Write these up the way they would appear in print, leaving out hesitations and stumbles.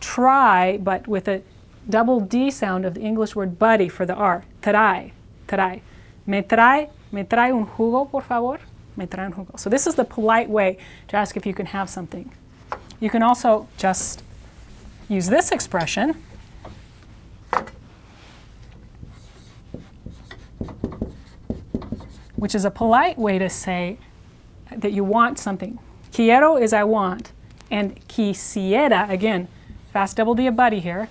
try, but with a double D sound of the English word buddy for the R. Trae, trae. Me trae un jugo, por favor? Me trae un jugo. So this is the polite way to ask if you can have something. You can also just use this expression. Which is a polite way to say that you want something. Quiero is I want, and quisiera, again, fast double D a buddy here,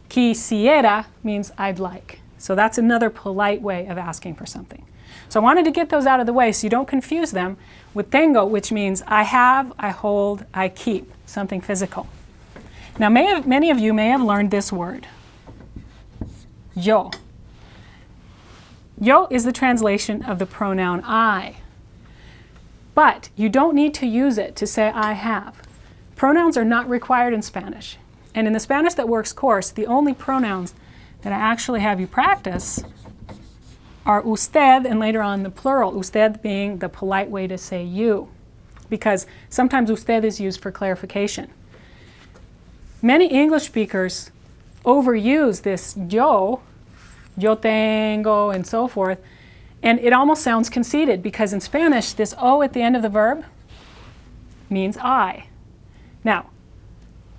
quisiera means I'd like. So that's another polite way of asking for something. So I wanted to get those out of the way so you don't confuse them with tengo, which means I have, I hold, I keep, something physical. Now many of you may have learned this word, yo. Yo is the translation of the pronoun I. But you don't need to use it to say I have. Pronouns are not required in Spanish. And in the Spanish That Works course, the only pronouns that I actually have you practice are usted and later on the plural, usted being the polite way to say you, because sometimes usted is used for clarification. Many English speakers overuse this yo tengo, and so forth, and it almost sounds conceited because in Spanish this O at the end of the verb means I. Now,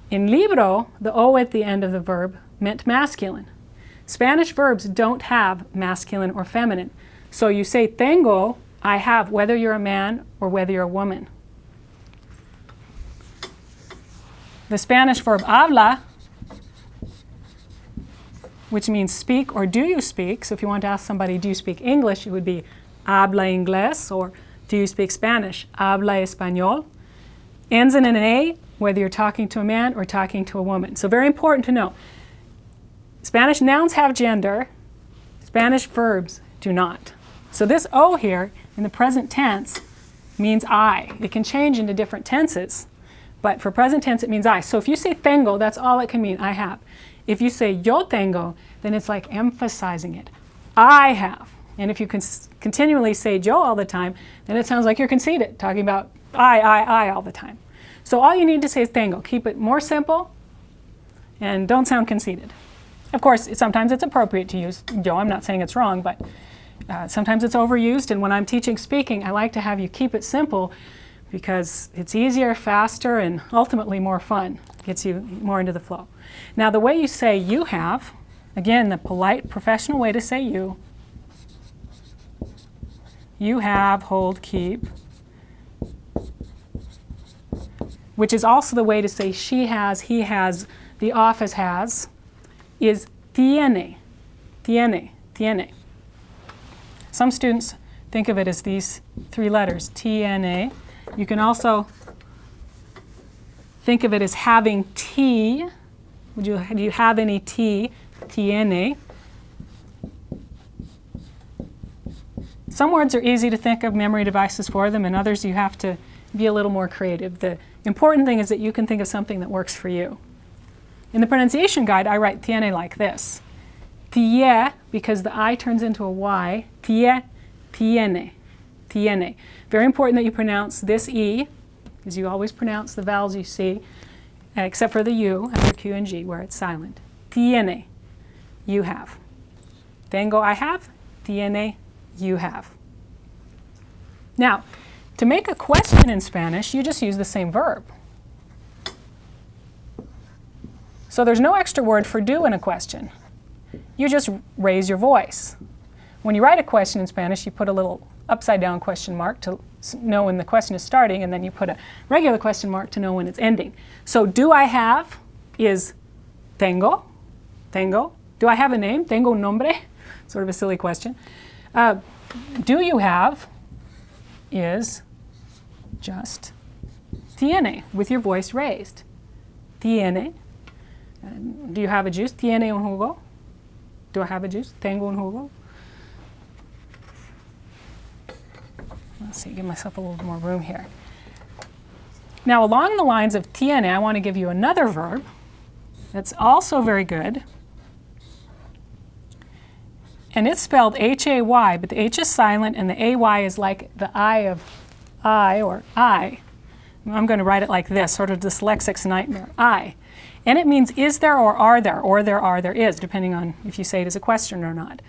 in libro, the O at the end of the verb meant masculine. Spanish verbs don't have masculine or feminine. So you say tengo, I have, whether you're a man or whether you're a woman. The Spanish verb habla, which means speak or do you speak. So if you want to ask somebody, do you speak English, it would be habla inglés, or do you speak Spanish? Habla español. Ends in an A, whether you're talking to a man or talking to a woman. So very important to know. Spanish nouns have gender, Spanish verbs do not. So this O here in the present tense means I. It can change into different tenses, but for present tense it means I. So if you say tengo, that's all it can mean, I have. If you say yo tengo, then it's like emphasizing it. I have. And if you continually say yo all the time, then it sounds like you're conceited, talking about I all the time. So all you need to say is tengo. Keep it more simple and don't sound conceited. Of course, sometimes it's appropriate to use yo. I'm not saying it's wrong, but sometimes it's overused. And when I'm teaching speaking, I like to have you keep it simple because it's easier, faster, and ultimately more fun. Gets you more into the flow. Now the way you say you have, again, the polite professional way to say you have, hold, keep, which is also the way to say she has, he has, the office has, is tiene, tiene, tiene. Some students think of it as these three letters, tiene. You can also think of it as having tea. Do you have any tea? Tiene. Some words are easy to think of memory devices for them, and others you have to be a little more creative. The important thing is that you can think of something that works for you. In the pronunciation guide, I write tiene like this. Tie, because the I turns into a Y. Tie, tiene, tiene. Very important that you pronounce this E, because you always pronounce the vowels you see, except for the U after Q and G, where it's silent. Tiene, you have. Tengo, I have. Tiene, you have. Now, to make a question in Spanish, you just use the same verb. So there's no extra word for do in a question. You just raise your voice. When you write a question in Spanish, you put a little upside down question mark to know when the question is starting, and then you put a regular question mark to know when it's ending. So do I have is tengo, tengo. Do I have a name? Tengo un nombre? Sort of a silly question. Do you have is just tiene, with your voice raised. Tiene. Do you have a juice? Tiene un jugo? Do I have a juice? Tengo un jugo? Let's see, give myself a little more room here. Now, along the lines of tiene, I want to give you another verb that's also very good. And it's spelled H-A-Y, but the H is silent and the A-Y is like the I of I or I. I'm going to write it like this, sort of dyslexic's nightmare, I. And it means is there or are there, or there are, there is, depending on if you say it as a question or not.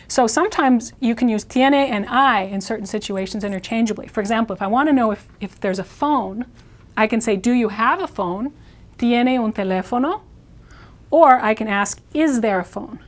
So sometimes you can use tiene and I in certain situations interchangeably. For example, if I want to know if there's a phone, I can say, do you have a phone? Tiene un teléfono? Or I can ask, is there a phone?